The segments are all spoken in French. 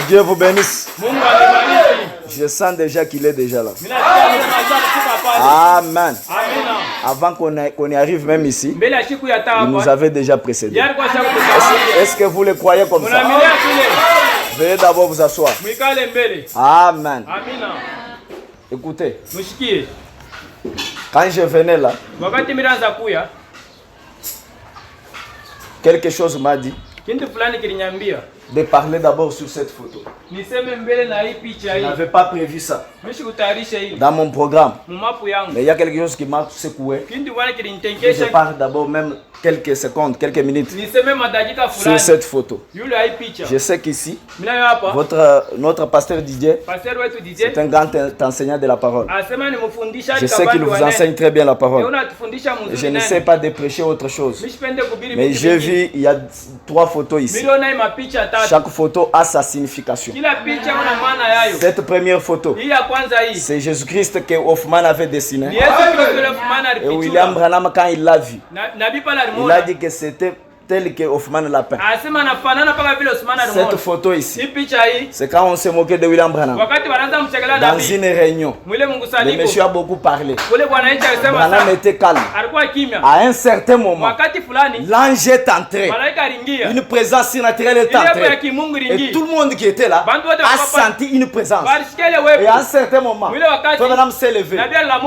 Dieu vous bénisse. Je sens déjà qu'il est déjà là. Amen. Avant qu'on y arrive même ici, il nous avait déjà précédé. Est-ce que vous le croyez comme ça? Veuillez d'abord vous asseoir. Amen. Écoutez, quand je venais là, quelque chose m'a dit de parler d'abord sur cette photo. Je n'avais pas prévu ça dans mon programme. Mais il y a quelque chose qui m'a secoué. Je parle d'abord même quelques secondes, quelques minutes sur cette photo. Je sais qu'ici, notre pasteur Didier, c'est un grand enseignant de la parole. Je sais qu'il vous enseigne très bien la parole. Je ne sais pas de prêcher autre chose. Mais j'ai vu, il y a 3 photos ici. Chaque photo a sa signification. Cette première photo, c'est Jésus-Christ que Hoffman avait dessiné. Et William Branham, quand il l'a vu, il a dit que c'était tel que Hoffman l'a peint. Cette photo ici, c'est quand on s'est moqué de William Branham. Dans une réunion, le monsieur a beaucoup parlé. Branham était calme. À un certain moment, l'ange est entré. Une présence surnaturelle est entrée. Et tout le monde qui était là a senti une présence. Et à un certain moment, Branham s'est levé.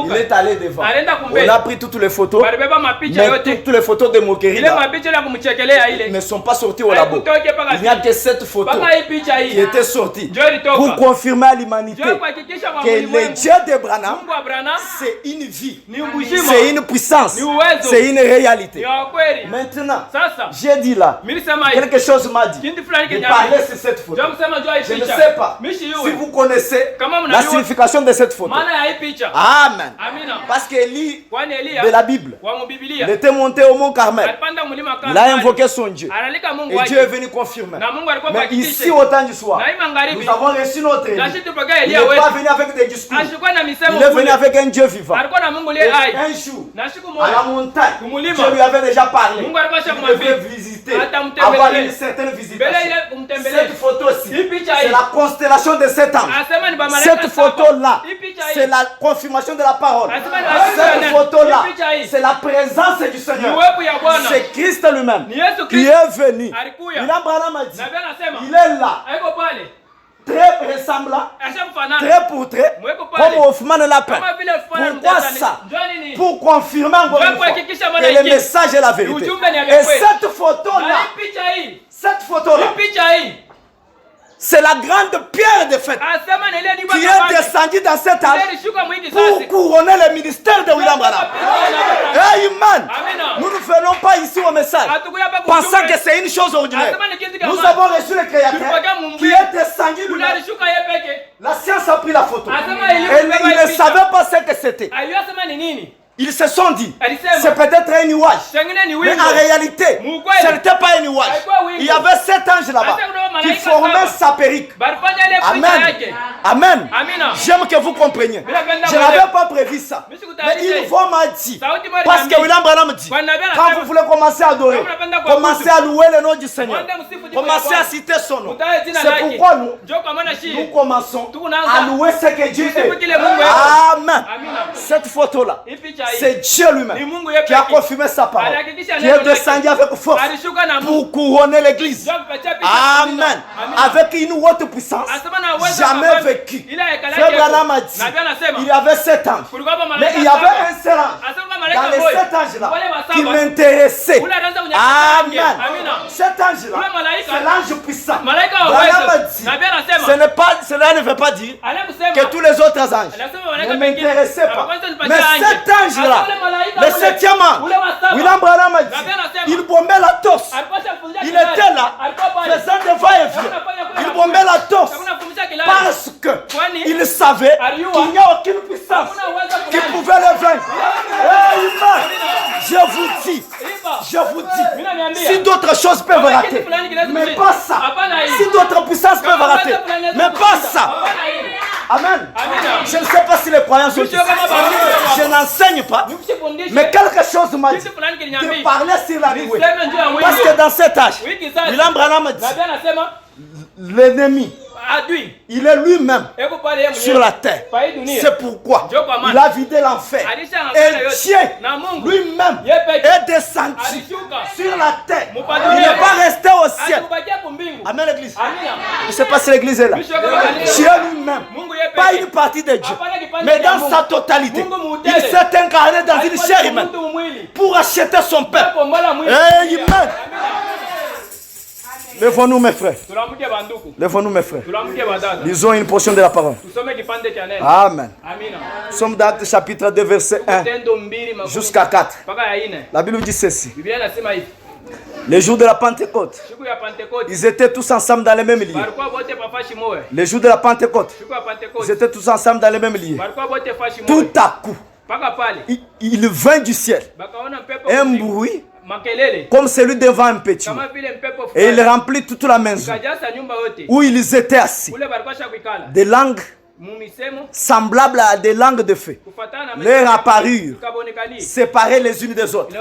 Il est allé devant. On a pris toutes les photos. Mais toutes les photos de moquerie là, ne sont pas sorties au labo. Il n'y a que cette photo qui était sortie pour confirmer à l'humanité que le Dieu de Branham, c'est une vie, c'est une puissance, c'est une réalité. Maintenant, j'ai dit là, quelque chose m'a dit de parler sur cette photo. Je ne sais pas si vous connaissez la signification de cette photo. Amen. Parce qu'Élie de la Bible, il était monté au mont Carmel. Il a invoqué son Dieu. Et Dieu est venu confirmer. Mais ici, au temps du soir, nous avons reçu notre Élie. Il n'est pas venu avec des discours. Il est venu avec un Dieu vivant. Et un jour, à la montagne, Dieu lui avait déjà parlé. Il devait visiter, avoir une certaine visitation. Cette photo-ci, c'est la constellation de 7 ans. Cette photo-là, c'est la confirmation de la parole. Cette photo-là, c'est la présence du Seigneur. C'est Christ lui-même qui est venu. William Branham a dit, il est là, très ressemblant, très pour trait, comme Hoffman l'a peint. Pourquoi ça? Pour confirmer encore une fois que le message est la vérité. Et cette photo-là, c'est la grande pierre de fête qui est descendue dans cette âge pour couronner le ministère de William Branham. Amen. Nous ne venons pas ici au message pensant que c'est une chose ordinaire. Nous avons reçu le Créateur qui est descendu lui-même. La science a pris la photo. Et il ne savait pas ce que c'était. Ils se sont dit, c'est peut-être un nuage. Mais en réalité, ce n'était pas un nuage. Il y avait 7 anges là-bas qui formaient sa perruque. Amen. Amen. J'aime que vous compreniez. Je n'avais pas prévu ça. Mais une voix m'a dit, parce que William Branham dit, quand vous voulez commencer à adorer, commencez à louer le nom du Seigneur. Commencez à citer son nom. C'est pourquoi nous commençons à louer ce que Dieu est. Amen. Cette photo-là, c'est Dieu lui-même qui a confirmé sa parole, qui est descendu avec force pour couronner l'église. Amen. Avec une haute puissance, jamais vécu. Frère Branham a dit, il y avait 7 anges, mais il y avait un seul ange dans les 7 anges-là qui m'intéressait. Amen. Cet ange-là, c'est l'ange puissant. Branham a dit, cela ne veut pas dire que tous les autres anges ne m'intéressaient pas. Mais cet ange-là, le 7e ange, William Branham a dit, il bombait la torse. Il était là, faisant des va-et-vient. Il bombait la torse parce qu'il savait qu'il n'y a aucune puissance qui pouvait le vaincre. Je vous dis, si d'autres choses peuvent rater, mais pas ça. Si d'autres puissances peuvent rater, mais pas ça. Amen. Je ne sais pas si les croyants sont ici. Je n'enseigne pas. Mais quelque chose m'a dit de parler sur la louée. Parce que dans cet âge, William Branham dit, l'ennemi, il est lui-même sur la terre. C'est pourquoi il a vidé l'enfer. Et Dieu lui-même est descendu sur la terre. Il n'est pas resté au ciel. Amen l'église. Je ne sais pas si l'église est là. Dieu lui-même, pas une partie de Dieu, mais dans sa totalité, il s'est incarné dans une chair humaine pour acheter son peuple. Amen. Lèvons-nous mes frères. Lèvons-nous mes frères. Lisons une portion de la parole. Amen. Nous sommes dans Actes chapitre 2 verset 1 jusqu'à 4. La Bible dit ceci. Les jours de la Pentecôte, ils étaient tous ensemble dans les mêmes lieux. Les jours de la Pentecôte, ils étaient tous ensemble dans les mêmes lieux. Tout à coup, il vint du ciel un bruit comme celui devant un petit. Et il remplit toute la maison où ils étaient assis. Des langues semblables à des langues de feu. Leur apparurent, séparées les unes des autres,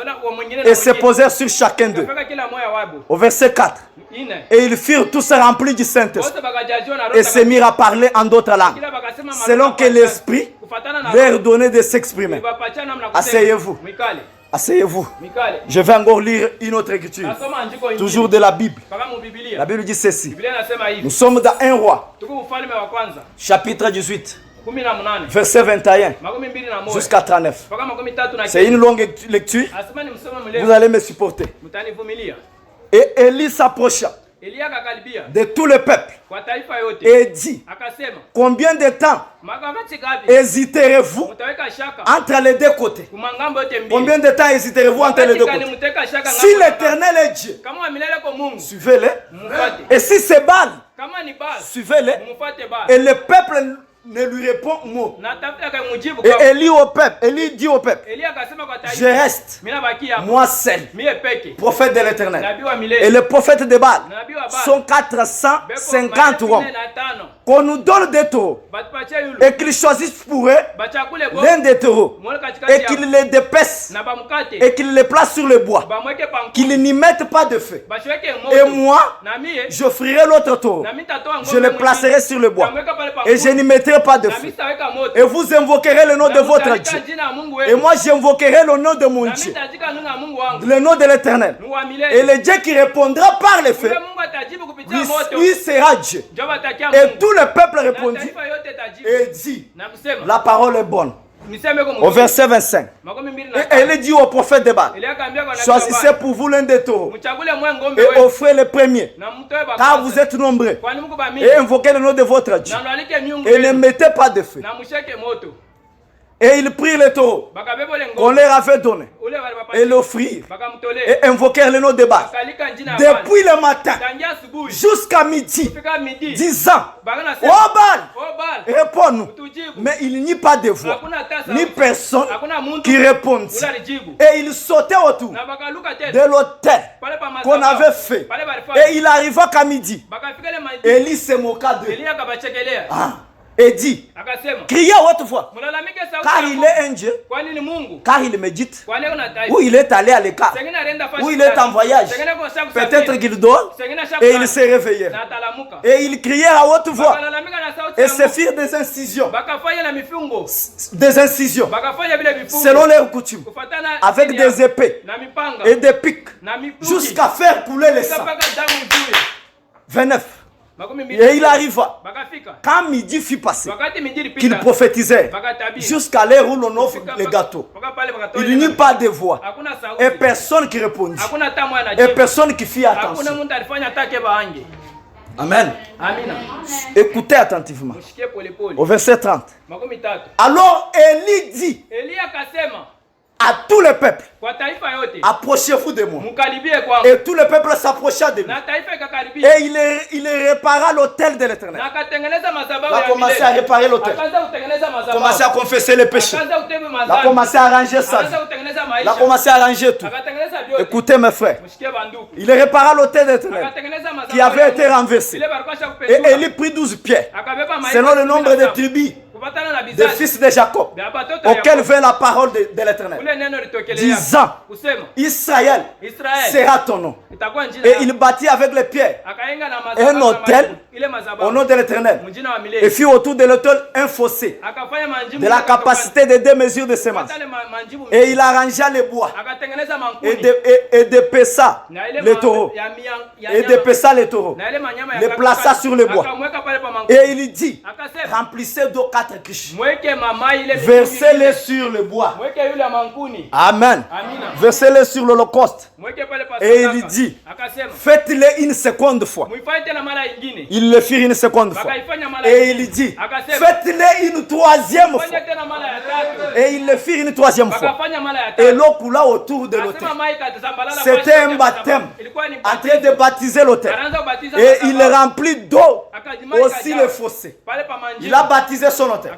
et se posèrent sur chacun d'eux. Au verset 4. Et ils furent tous remplis du Saint-Esprit et se mirent à parler en d'autres langues, selon que l'Esprit leur donnait de s'exprimer. Asseyez-vous. Asseyez-vous. Je vais encore lire une autre écriture, toujours de la Bible. La Bible dit ceci. Nous sommes dans 1 Roi, chapitre 18, verset 21 jusqu'à 39. C'est une longue lecture. Vous allez me supporter. Et Élie s'approcha de tout le peuple et dit: combien de temps hésiterez-vous entre les deux côtés? Combien de temps hésiterez-vous entre les deux côtés? Si l'Éternel est Dieu, suivez-le. Et si c'est Baal, suivez-le. Et le peuple ne lui répond mot. Et Élie dit au peuple: je reste, moi seul, prophète de l'Éternel. Et les prophètes de Baal sont 450 hommes. Qu'on nous donne des taureaux et qu'ils choisissent pour eux l'un des taureaux et qu'ils les dépècent et qu'ils les placent sur le bois, qu'ils n'y mettent pas de feu. Et moi, j'offrirai l'autre taureau, je le placerai sur le bois et je n'y mettrai pas de feu. Et vous invoquerez le nom de votre Dieu. Et moi, j'invoquerai le nom de mon Dieu, le nom de l'Éternel. Et le Dieu qui répondra par le feu, lui sera Dieu. Et tout le peuple répondit et dit: la parole est bonne. Au verset 25. Et elle dit au prophète de Baal: choisissez pour vous l'un des taureaux et offrez le premier, car vous êtes nombreux, et invoquez le nom de votre Dieu et ne mettez pas de feu. Et ils prirent le taureau qu'on leur avait donné et l'offrirent et invoquèrent le nom de Baal depuis le matin jusqu'à midi, disant: oh Baal, réponds-nous. Mais il n'y a pas de voix ni personne qui répondit. Et il sautait autour de l'autel qu'on avait fait. Et il arriva qu'à midi, Élie se moqua d'eux et dit: criez à haute voix, car il est un Dieu, car il médite, ou il est allé à l'écart, ou il est en voyage, peut-être qu'il dort, et il s'est réveillé. Et il criait à haute voix, et se firent des incisions, selon leurs coutumes, avec des épées et des pics, jusqu'à faire couler le sang. 29. Et il arriva, quand midi fut passé, qu'il prophétisait jusqu'à l'heure où l'on offre les gâteaux. Il n'y eut pas de voix, et personne qui répondit, et personne qui fit attention. Amen. Écoutez attentivement. Au verset 30. Alors Élie dit à tout le peuple: approchez-vous de moi. Et tout le peuple s'approcha de lui. Et il répara l'autel de l'Éternel. Il a commencé à réparer l'autel. Il a commencé à confesser les péchés. Il a commencé à arranger sa vie. Il a commencé à arranger tout. Écoutez mes frères, il répara l'autel de l'Éternel qui avait été renversé. Et Élie prit 12 pierres, selon le nombre de tribus des fils de Jacob, auquel vint la parole de l'Éternel, disant: Israël sera ton nom. Et il bâtit avec les pierres un autel au nom de l'Éternel, et fit autour de l'autel un fossé de la capacité de 2 mesures de semence. Et il arrangea les bois et dépeça les taureaux, les plaça sur le bois. Et il dit: remplissez d'eau 4 criches, versez-les sur le bois. Amen. Versez-les sur l'holocauste. Et il dit: faites-les une seconde fois. Ils le firent une seconde fois. Et il dit: faites-les une 3e fois. Et ils le firent une 3e fois. Et l'eau coula autour de l'autel. C'était un baptême, en train de baptiser l'autel. Et il remplit d'eau aussi le fossé. Il a baptisé son autel.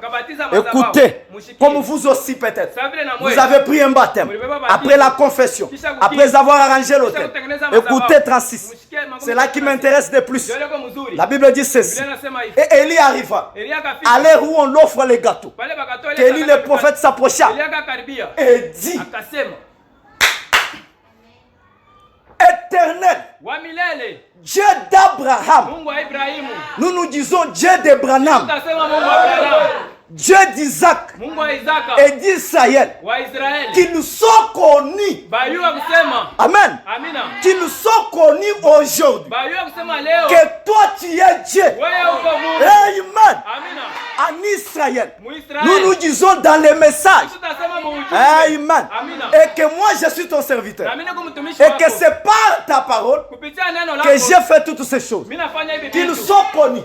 Écoutez, comme vous aussi peut-être, vous avez pris un baptême après la confession, après avoir arrangé l'autel. Écoutez 36, c'est là qui m'intéresse de plus. La Bible dit ceci. Et Élie arriva à l'heure où on offre les gâteaux. Qu'Élie le prophète s'approcha et dit: Éternel, Dieu d'Abraham, nous nous disons Dieu d'Abraham, Dieu d'Isaac et d'Israël, qui nous sont connus. Amen. Qui nous sont connus aujourd'hui. Que toi tu es Dieu. Amen. En Israël. Nous nous disons dans les messages. Amen. Et que moi je suis ton serviteur. Et que c'est par ta parole que j'ai fait toutes ces choses. Qui nous sont connus.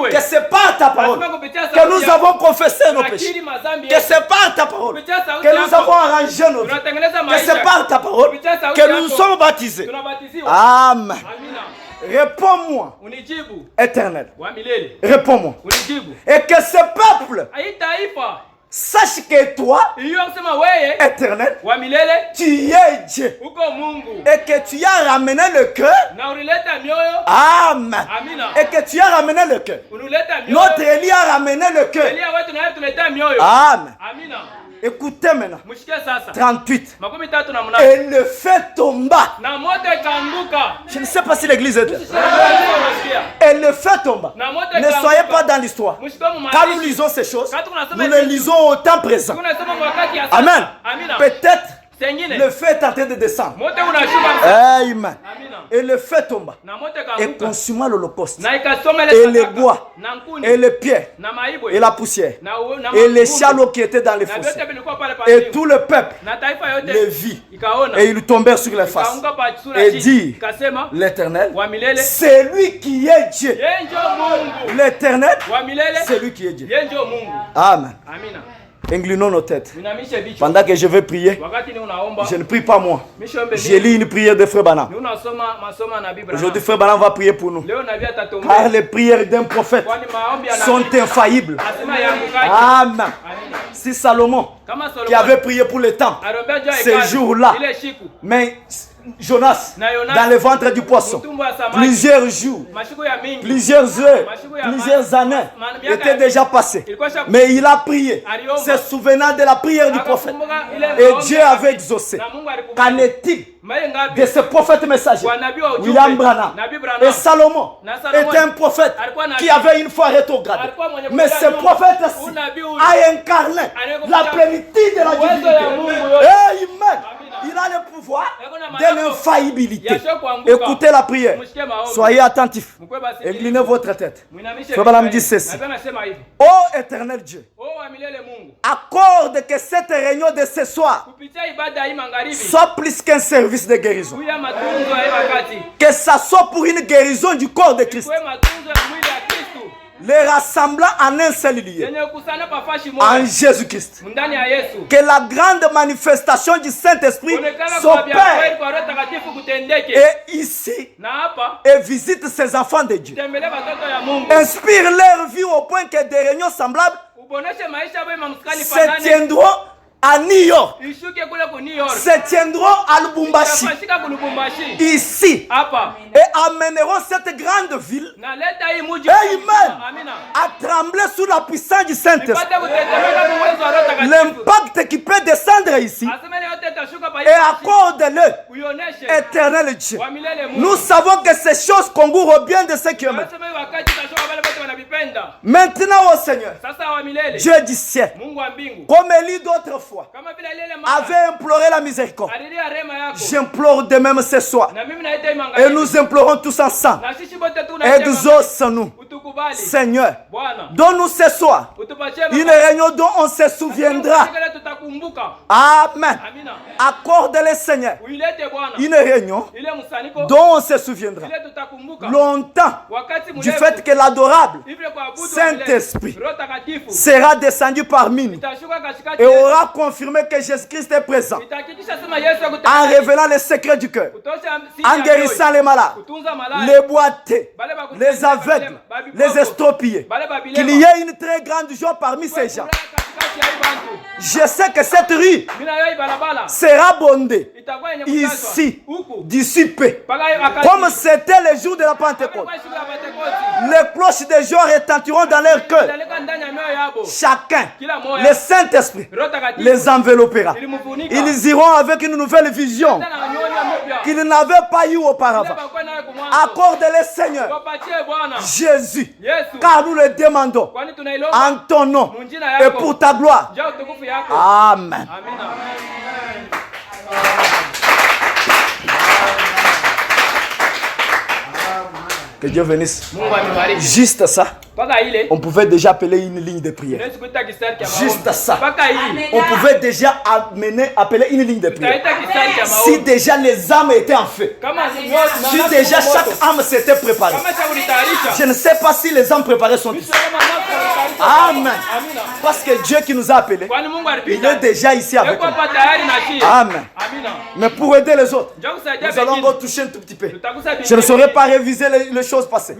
Que c'est par ta parole que nous avons confessé nos péchés. Que c'est par ta parole que nous avons arrangé nos vies. Que c'est par ta parole que nous sommes baptisés. Amen. Réponds-moi, Éternel. Réponds-moi. Et que ce peuple sache que toi, Éternel, tu es Dieu. Et que tu as ramené le cœur. Amen. Et que tu as ramené le cœur. Notre Élie a ramené le cœur. Amen. Écoutez maintenant. 38. Et le feu tomba. Je ne sais pas si l'église est là. Et le feu tomba. Ne soyez pas dans l'histoire. Quand nous lisons ces choses, nous les lisons au temps présent. Amen. Peut-être le feu est en train de descendre. Amen. Et le feu tomba et consuma l'holocauste et les bois et les pierres et la poussière et les chalots qui étaient dans les fossés. Et tout le peuple les vit et ils tombèrent sur les faces et dit: l'Éternel, c'est lui qui est Dieu. L'Éternel, c'est lui qui est Dieu. Amen. Inclinons nos têtes. Pendant que je vais prier, je ne prie pas moi. Je lis une prière de Frère Branham. Aujourd'hui, Frère Branham va prier pour nous. Car les prières d'un prophète sont infaillibles. Amen. Si Salomon, qui avait prié pour le temple, ces jours-là, mais Jonas, dans le ventre du poisson, plusieurs jours, plusieurs heures, plusieurs années étaient déjà passées. Mais il a prié, se souvenant de la prière du prophète. Et Dieu avait exaucé. Qu'en est-il de ce prophète messager, William Branham? Et Salomon était un prophète qui avait une foi rétrograde. Mais ce prophète-ci a incarné la plénitude de la divinité. Amen. Il a le pouvoir de l'infaillibilité. Écoutez la prière. Soyez attentifs. Inclinez votre tête. Frère Branham dit ceci: ô éternel Dieu, accorde que cette réunion de ce soir soit plus qu'un service de guérison. Que ça soit pour une guérison du corps de Christ. Les rassemblant en un seul lieu, en Jésus-Christ. Que la grande manifestation du Saint-Esprit s'opère et ici et visite ces enfants de Dieu. Inspire leur vie au point que des réunions semblables se tiendront à New York, se tiendront à Lubumbashi, ici, et amèneront cette grande ville, amen, à trembler sous la puissance du Saint-Esprit. L'impact qui peut descendre ici, et accorde-le, éternel Dieu. Nous savons que ces choses concourent bien de ceux qui aiment. Maintenant, ô Seigneur, Dieu du ciel, comme Élie d'autrefois avait imploré la miséricorde, j'implore de même ce soir, et nous implorons tous ensemble, exauce-nous, Seigneur. Donne-nous ce soir une réunion dont on se souviendra Amen. Accorde-les, Seigneur, une réunion dont on se souviendra longtemps du fait que l'adorable Saint-Esprit sera descendu parmi nous et aura confirmé que Jésus-Christ est présent en révélant les secrets du cœur, en guérissant les malades, les boités, les aveugles, les estropiés. Qu'il y ait une très grande joie parmi ces gens. Je sais que cette rue sera bondée ici, d'ici peu. Comme c'était le jour de la Pentecôte. Les cloches des joie retentiront dans leur cœur. Chacun, le Saint-Esprit, les enveloppera. Ils iront avec une nouvelle vision qu'ils n'avaient pas eu auparavant. Accorde-les, Seigneur, Jésus, car nous le demandons en ton nom et pour ta gloire. Amen. Que Dieu bénisse. Juste ça, on pouvait déjà appeler une ligne de prière. Juste ça, on pouvait déjà appeler une ligne de prière. Si déjà les âmes étaient en feu, si déjà chaque âme s'était préparée. Je ne sais pas si les âmes préparées sont ici. Amen. Parce que Dieu qui nous a appelés, il est déjà ici avec nous. Amen. Mais pour aider les autres, nous allons encore toucher un tout petit peu. Je ne saurais pas réviser les choses passées.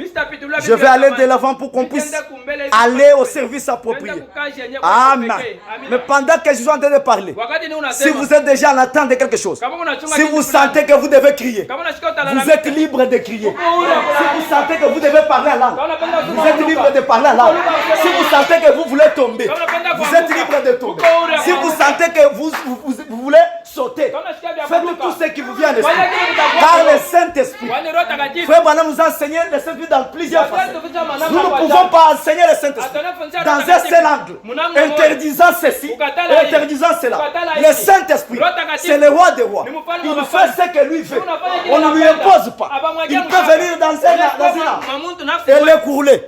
Je vais aller de l'avant pour qu'on puisse aller au service approprié. Amen. Mais pendant que je suis en train de parler, si vous êtes déjà en attente de quelque chose, si vous sentez que vous devez crier, vous êtes libre de crier. Si vous sentez que vous devez parler en langue, vous êtes libre de parler en langue. Si vous sentez que vous voulez tomber, vous êtes libre de tomber. Si vous sentez que vous voulez sauter, faites tout ce qui vous vient à l'esprit. Car le Saint-Esprit, Frère Branham nous a enseigné le Saint-Esprit dans plusieurs façons. Nous ne pouvons pas enseigner le Saint-Esprit dans un seul angle, interdisant ceci, interdisant cela. Le Saint-Esprit, c'est le roi des rois. Il fait ce que lui veut. On ne lui impose pas. Il peut venir dans une âme et l'écrouler.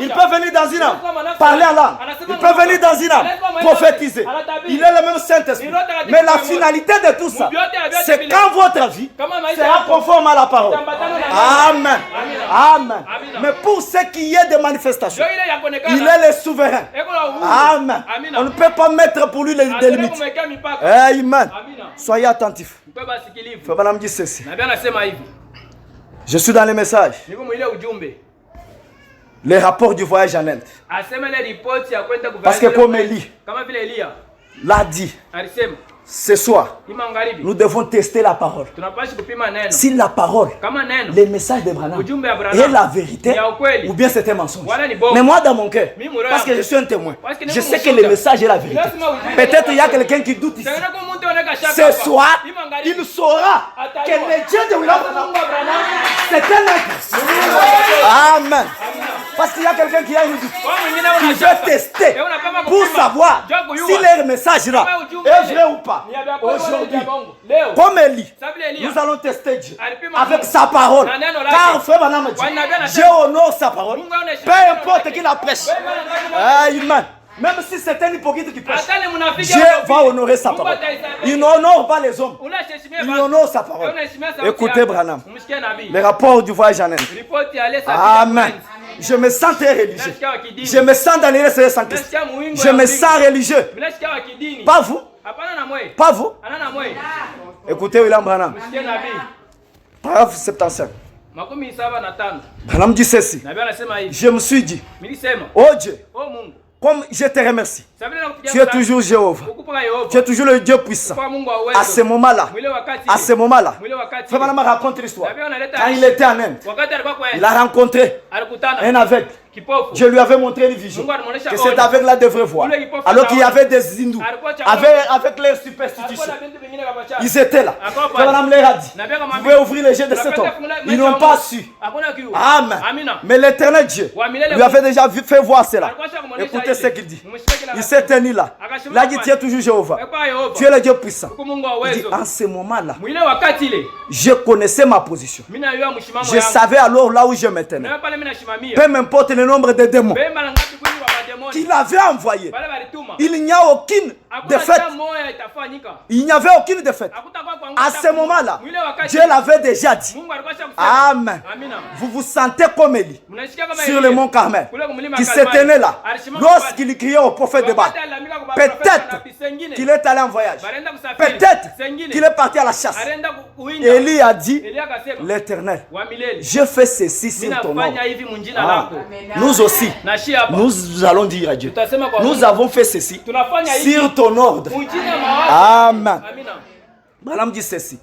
Il peut venir dans une âme, parler en langue. Il peut venir dans une âme, prophétiser. Il est le même Saint-Esprit. Mais la finalité de tout ça, c'est quand votre vie sera conforme à la parole. Amen. Amen. Mais pour ce qui est des manifestations, il est le souverain. Amen. On ne peut pas mettre pour lui des limites. Amen. Soyez attentifs. Frère Branham dit ceci. Je suis dans les messages. Les rapports du voyage en Inde. Parce que comme Élie l'a dit, ce soir, nous devons tester la parole. Si la parole, les messages de Branham est la vérité, ou bien c'est un mensonge. Mais moi dans mon cœur, parce que je suis un témoin, je sais que le message est la vérité. Peut-être il y a quelqu'un qui doute ici. Ce soir, il saura que le Dieu de William Branham, c'est un être. Amen. Parce qu'il y a quelqu'un qui a une doute. Il veut tester pour savoir si leur message là est vrai ou pas. Aujourd'hui, comme Élie, nous allons tester Dieu avec sa parole. Car Frère Branham dit, Dieu honore sa parole. Peu importe qui la prêche. Amen. Même si c'est un hypocrite qui prêche, Dieu va honorer sa parole. Il n'honore pas les hommes. Il honore sa parole. Écoutez Branham, les rapports du voyage en Inde. Amen. Je me sens très religieux. Je me sens dans les Seigneur sans Christ. Je me sens religieux. Pas vous. Pas vous. Écoutez William Branham. Paragraphe 75. Branham dit ceci. Je me suis dit, oh Dieu, comme je te remercie, tu es toujours Jéhovah, tu es toujours le Dieu puissant. À ce moment-là, Frère Branham raconte l'histoire. Quand il était en Inde, il a rencontré un aveugle. Je lui avais montré une vision que cet aveugle-là devrait voir. Alors qu'il y avait des hindous avec leurs superstitions. Ils étaient là. Frère Branham leur a dit, vous pouvez ouvrir les yeux de cet homme. Ils n'ont pas su. Amen. Mais l'Éternel Dieu lui avait déjà fait voir cela. Écoutez ce qu'il dit. Il s'est tenu là. Il a dit, tu es toujours Jéhovah. Tu es le Dieu puissant. Il dit, en ce moment-là, je connaissais ma position. Je savais alors là où je me tenais. Peu m'importe le nombre de démons. qu'il avait envoyés. Il n'y a aucune défaite. Il n'y avait aucune défaite. À ce moment-là, Dieu l'avait déjà dit. Amen. Vous vous sentez comme Élie sur le mont Carmel, qui se tenait là, lorsqu'il criait au prophète de Baal. Peut-être qu'il est allé en voyage. Peut-être qu'il est parti à la chasse. Élie a dit, l'Éternel, je fais ceci sur ton nom. Nous aussi, nous allons dire à Dieu, nous avons fait ceci sur ton ordre. Amen. Madame dit ceci.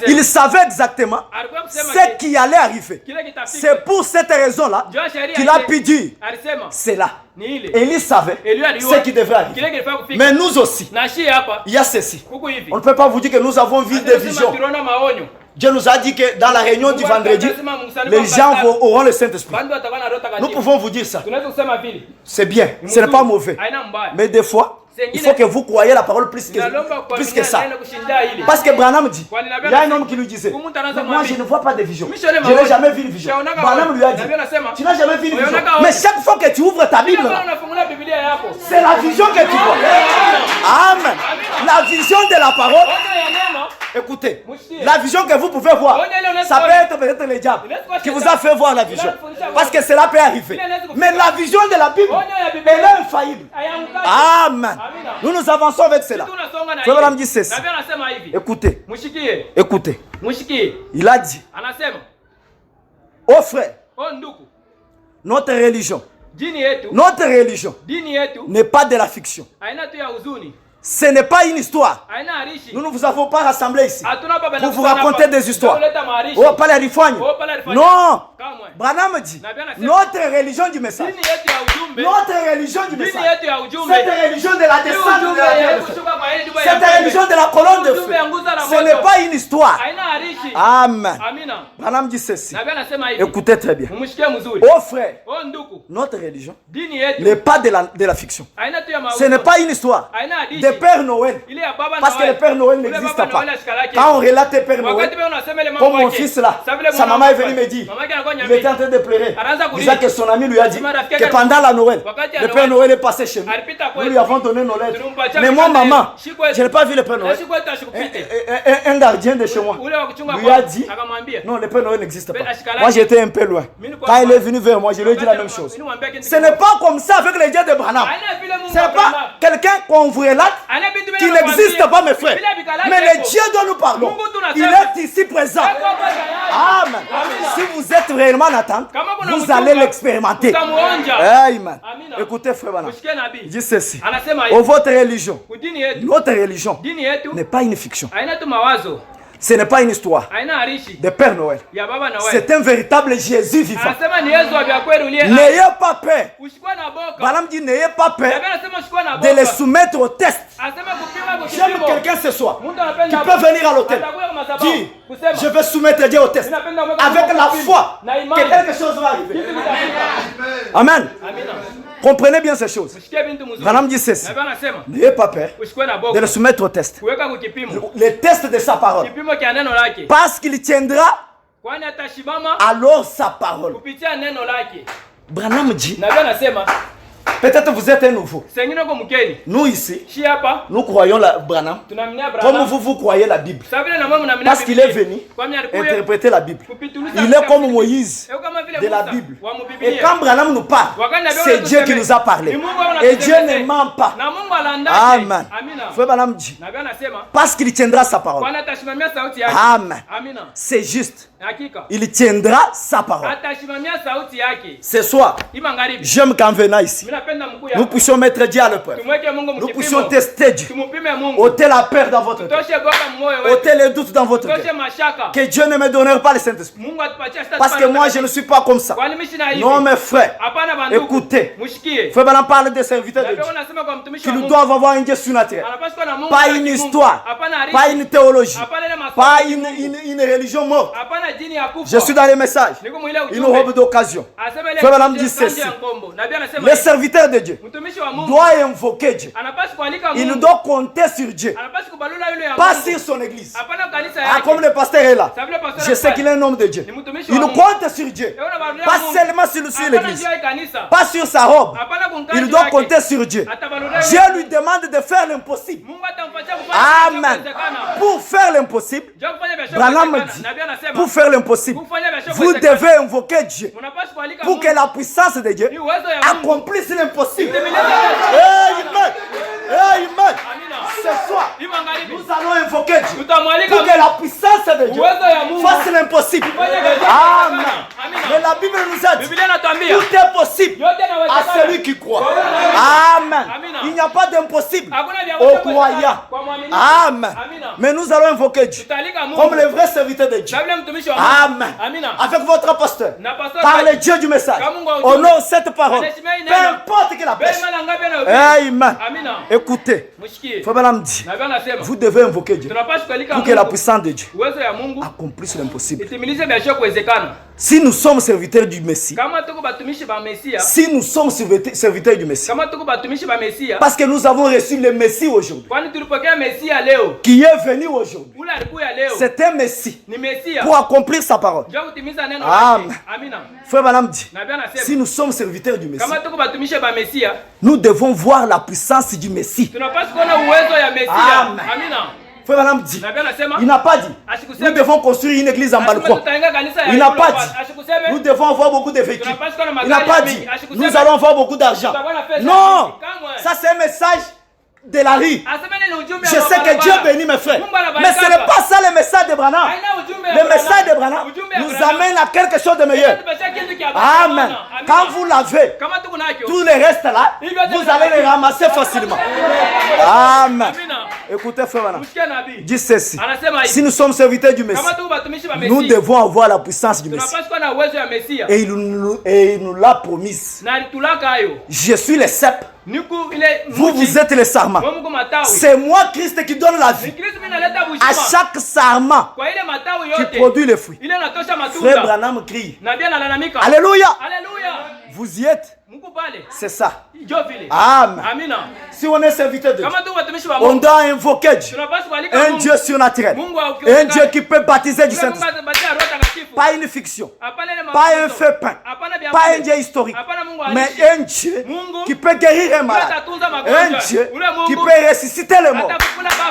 Il savait exactement ce qui allait arriver. C'est pour cette raison-là qu'il a pu dire cela. Élie savait ce qui devrait arriver. Mais nous aussi, il y a ceci. On ne peut pas vous dire que nous avons vu des visions. Dieu nous a dit que dans la réunion du vendredi, les gens auront le Saint-Esprit. Nous pouvons vous dire ça. C'est bien, ce n'est pas mauvais. Mais des fois, il faut que vous croyez la parole plus que ça. Parce que Branham dit, il y a un homme qui lui disait, moi je ne vois pas de vision. Je n'ai jamais vu une vision. Branham lui a dit, tu n'as jamais vu une vision. Mais chaque fois que tu ouvres ta Bible, c'est la vision que tu vois. Amen. La vision de la parole. Écoutez, la vision que vous pouvez voir, ça peut être peut-être le diable qui vous a fait voir la vision. Parce que cela peut arriver. Mais la vision de la Bible, elle est infaillible. Amen. Nous avançons avec cela. Frère me dit ceci. Écoutez. Écoutez. Il a dit, oh frère, notre religion n'est pas de la fiction. Ce n'est pas une histoire. Nous ne vous avons pas rassemblé ici pour vous raconter des histoires. Oh, pas la rifogne. Non. Branham dit, notre religion du message, notre religion du message, cette religion de la descente de la cette religion de la colonne de feu, ce n'est pas une histoire. Amen. Branham dit ceci. Écoutez très bien. Oh frère, notre religion n'est pas de la fiction. Ce n'est pas une histoire de Père Noël. Parce que le Père Noël n'existe pas. Quand on relate le Père Noël, comme mon fils là, sa maman est venue me dire, il était en train de pleurer. Disant que son ami lui a dit que pendant la Noël, le Père Noël est passé chez nous. Nous lui avons donné nos lettres. Mais moi, maman, je n'ai pas vu le Père Noël. Un gardien de chez moi lui a dit, non, le Père Noël n'existe pas. Moi, j'étais un peu loin. Quand il est venu vers moi, je lui ai dit la même chose. Ce n'est pas comme ça avec les dieux de Branham. Ce n'est pas quelqu'un qu'on vous relate qui n'existe pas, mes frères. Mais le Dieu dont nous parlons, il est ici présent. Amen. Si vous êtes réellement en attente, vous allez l'expérimenter. Amen. Écoutez, frère Branham, il dit ceci. Votre religion, notre religion n'est pas une fiction. Ce n'est pas une histoire de Père Noël. C'est un véritable Jésus vivant. N'ayez pas peur. Branham dit n'ayez pas peur de les soumettre au test. J'aime quelqu'un ce soir qui peut venir à l'hôtel. Dire, je vais soumettre Dieu au test. Avec la foi que quelque chose va arriver. Amen. Comprenez bien ces choses. Branham dit ceci. N'ayez pas peur de le soumettre au test. Le test de sa parole. Parce qu'il tiendra alors sa parole. Branham dit, peut-être vous êtes un nouveau. Nous ici, nous croyons la Branham comme vous croyez la Bible. Parce qu'il est venu interpréter la Bible. Il est comme Moïse de la Bible. Et quand Branham nous parle, c'est Dieu qui nous a parlé. Et Dieu ne ment pas. Amen. Frère Branham dit, parce qu'il tiendra sa parole. Amen. C'est juste. Il tiendra sa parole. Ce soir, j'aime qu'en venant ici, nous puissions mettre Dieu à l'épreuve. Nous puissions tester Dieu. Ôter la peur dans votre cœur. Ôter les doutes dans votre cœur. Que Dieu ne me donnera pas le Saint-Esprit. Parce que moi, je ne suis pas comme ça. Non, mes frères, écoutez. Frère Branham parle des serviteurs de Dieu qui nous doivent avoir un Dieu surnaturel. Pas une histoire. Pas une théologie. Pas une religion morte. Je suis dans les messages. Une robe d'occasion. Frère Branham dit ceci. Les serviteurs serviteur de Dieu doit invoquer Dieu. Il doit compter sur Dieu. Pas sur son église. Comme le pasteur est là. Je sais qu'il est un homme de Dieu. Il compte sur Dieu. Pas seulement sur l'église. Pas sur sa robe. Il doit compter sur Dieu. Dieu lui demande de faire l'impossible. Amen. Pour faire l'impossible, Branham dit, pour faire l'impossible, vous devez invoquer Dieu pour que la puissance de Dieu accomplisse l'impossible. Amen. Amen. Ce soir, nous allons invoquer Dieu pour que la puissance de Dieu fasse l'impossible. Amen. Mais la Bible nous a dit, tout est possible à celui qui croit. Amen. Il n'y a pas d'impossible aux croyants. Amen. Mais nous allons invoquer Dieu comme les vrais serviteurs de Dieu. Amen. Avec votre pasteur, par le Dieu du message, honore cette parole. Peu importe qu'il la pêche. Amen. Écoutez, vous devez invoquer Dieu pour que la puissance de Dieu accomplisse l'impossible. Si nous sommes serviteurs du Messie, si nous sommes serviteurs du Messie, parce que nous avons reçu le Messie aujourd'hui, qui est venu aujourd'hui, c'est un Messie pour accomplir sa parole. Amen. Frère Branham dit, si nous sommes serviteurs du Messie, nous devons voir la puissance du Messie. Amen. Frère Branham dit, il n'a pas dit, nous devons construire une église en balcon. Il n'a pas dit, nous devons avoir beaucoup de véhicules. Il n'a pas dit, nous allons avoir beaucoup d'argent. Non, ça c'est un message de la rue. Je sais que Dieu bénit mes frères. Mais ce n'est pas ça le message de Branham. Le message de Branham nous amène à quelque chose de meilleur. Amen. Quand vous l'avez, tout le reste là, vous allez les ramasser facilement. Amen. Écoutez, frère Branham, dis ceci. Si nous sommes serviteurs du Messie, nous devons avoir la puissance du Messie. Et il nous l'a promise. Je suis le cep. Vous êtes les sarments. C'est moi, Christ, qui donne la vie à chaque sarment qui produit les fruits. Frère Branham crie. Alléluia. Vous y êtes. C'est ça. Amen. Si on est serviteur de Dieu, on doit invoquer Dieu. Un Dieu surnaturel. Un Dieu qui peut baptiser du Saint-Esprit. Pas une fiction. Pas un fait peint. Pas un Dieu historique. Mais un Dieu qui peut guérir un malade. Un Dieu qui peut ressusciter les morts.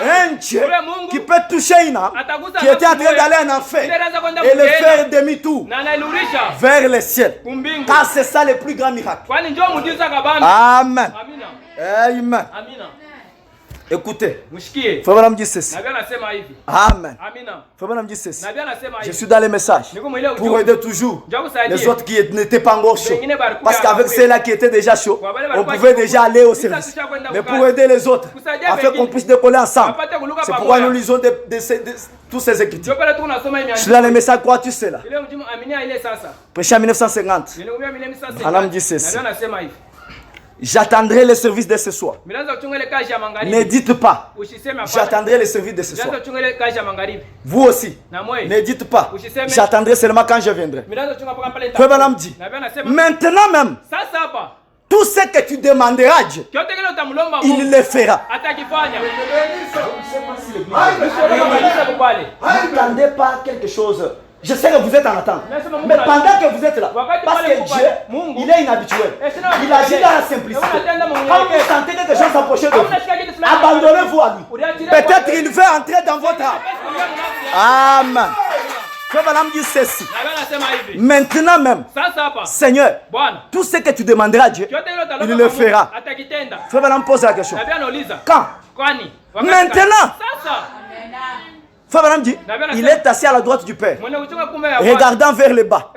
Un Dieu qui peut toucher une âme qui était en train d'aller en enfer et le faire demi-tour vers le ciel. Car c'est ça le plus grand miracle. Amen. Amen. Écoutez, Frère Branham dit ceci. Amen. Frère Branham dit ceci. Je suis dans les messages pour aider toujours les autres qui n'étaient pas encore chauds. Parce qu'avec ceux-là qui étaient déjà chauds, on pouvait déjà aller au service. Mais pour aider les autres, afin qu'on puisse décoller ensemble. C'est pourquoi nous lisons tous ces écritures. Je suis dans les messages, crois-tu cela? Prêché en 1950. Branham dit ceci. J'attendrai le service de ce soir. Ne dites pas, j'attendrai le service de ce soir. Vous aussi, ne dites pas, j'attendrai seulement quand je viendrai. Frère Branham dit, maintenant même, tout ce que tu demanderas à Dieu, il le fera. N'attendez pas quelque chose. Je sais que vous êtes en attente. Mais pendant que vous êtes là, parce que Dieu, il est inhabituel. Il agit dans la simplicité. Quand vous sentez quelque chose s'approcher de vous, abandonnez-vous à lui. Peut-être qu'il veut entrer dans votre âme. Amen. Frère Branham dit ceci. Maintenant même, Seigneur, tout ce que tu demanderas à Dieu, il le fera. Frère Branham pose la question. Quand? Maintenant. Frère Branham dit, il est assis à la droite du Père, regardant vers le bas.